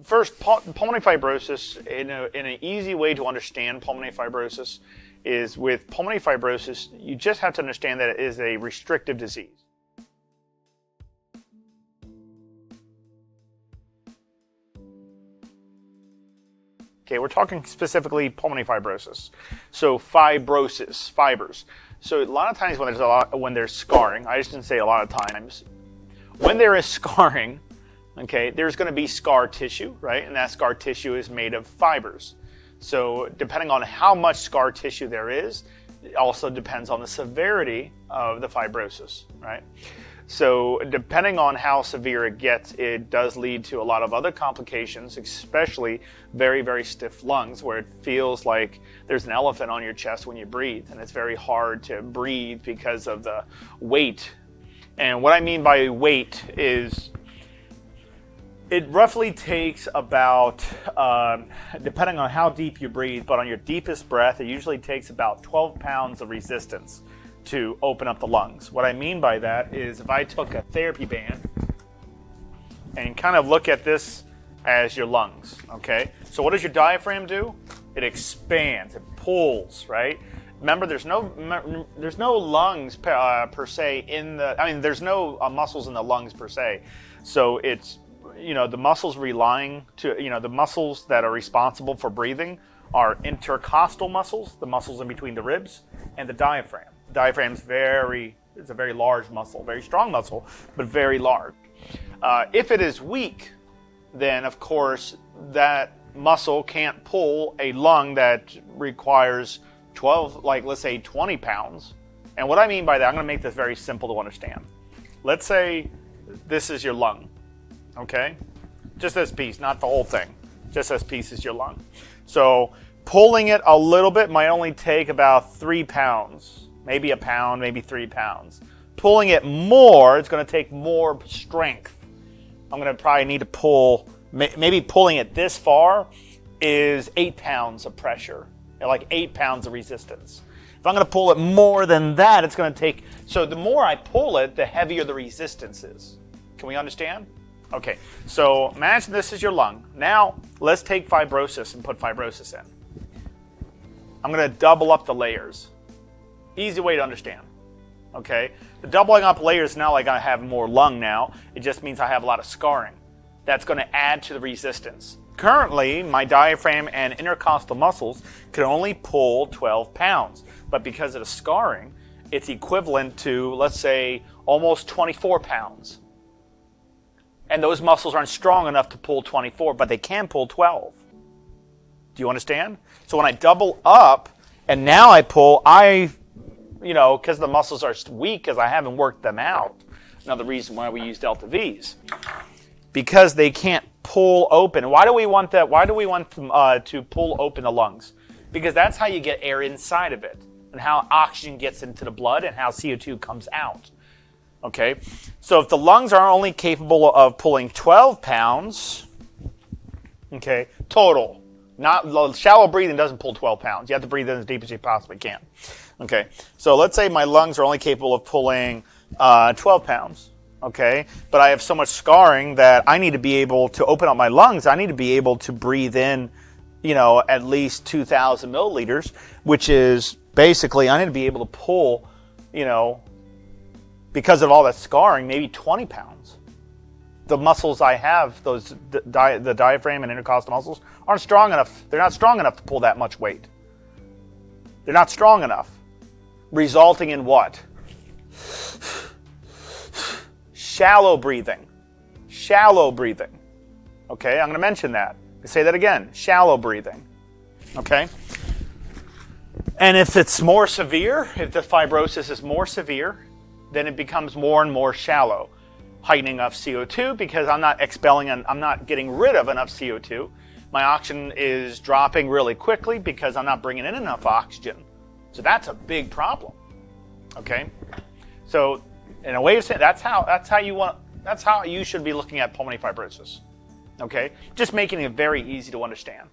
First, pulmonary fibrosis, in an easy way to understand pulmonary fibrosis is with pulmonary fibrosis, you just have to understand that it is a restrictive disease. Okay, we're talking specifically pulmonary fibrosis. So fibrosis, fibers. So a lot of times when there's scarring, I just didn't say a lot of times, when there is scarring, okay, there's going to be scar tissue, right? And that scar tissue is made of fibers. So depending on how much scar tissue there is, it also depends on the severity of the fibrosis, right? So depending on how severe it gets, it does lead to a lot of other complications, especially very, very stiff lungs, where it feels like there's an elephant on your chest when you breathe, and it's very hard to breathe because of the weight. And what I mean by weight is it roughly takes about, depending on how deep you breathe, but on your deepest breath, it usually takes about 12 pounds of resistance to open up the lungs. What I mean by that is if I took a therapy band and kind of look at this as your lungs, okay? So what does your diaphragm do? It expands, it pulls, right? Remember, there's no lungs per se in the, there's no muscles in the lungs per se. So it's, the muscles relying to, the muscles that are responsible for breathing are intercostal muscles, the muscles in between the ribs, and the diaphragm. The diaphragm is it's a very large muscle, very strong muscle, but very large. If it is weak, then of course that muscle can't pull a lung that requires 12, let's say 20 pounds. And what I mean by that, I'm going to make this very simple to understand. Let's say this is your lung. Okay, just this piece, not the whole thing. Just this piece is your lung. So pulling it a little bit might only take about 3 pounds, maybe a pound, maybe 3 pounds. Pulling it more, it's going to take more strength. I'm going to probably need to pull, maybe pulling it this far is 8 pounds of pressure, like 8 pounds of resistance. If I'm going to pull it more than that, it's going to take, so the more I pull it, the heavier the resistance is. Can we understand? Okay, so imagine this is your lung. Now, let's take fibrosis and put fibrosis in. I'm going to double up the layers. Easy way to understand. Okay, the doubling up layers is not like I have more lung now. It just means I have a lot of scarring. That's going to add to the resistance. Currently, my diaphragm and intercostal muscles can only pull 12 pounds. But because of the scarring, it's equivalent to, let's say, almost 24 pounds. And those muscles aren't strong enough to pull 24, but they can pull 12. Do you understand? So when I double up, and now I pull, because the muscles are weak, because I haven't worked them out. Another reason why we use delta Vs. Because they can't pull open. Why do we want that? Why do we want them to pull open the lungs? Because that's how you get air inside of it, and how oxygen gets into the blood, and how CO2 comes out. Okay, so if the lungs are only capable of pulling 12 pounds, okay, total, not shallow breathing doesn't pull 12 pounds. You have to breathe in as deep as you possibly can. Okay, so let's say my lungs are only capable of pulling 12 pounds. Okay, but I have so much scarring that I need to be able to open up my lungs. I need to be able to breathe in, at least 2,000 milliliters, which is basically I need to be able to pull, because of all that scarring, maybe 20 pounds. The muscles I have, the diaphragm and intercostal muscles, aren't strong enough. They're not strong enough to pull that much weight. They're not strong enough. Resulting in what? Shallow breathing. Shallow breathing. Okay, I'm going to mention that. I say that again. Shallow breathing. Okay? And if it's more severe, if the fibrosis is more severe, then it becomes more and more shallow, heightening of CO2 because I'm not getting rid of enough CO2. My oxygen is dropping really quickly because I'm not bringing in enough oxygen. So that's a big problem. Okay, so in a way of saying that's how you should be looking at pulmonary fibrosis. Okay, just making it very easy to understand.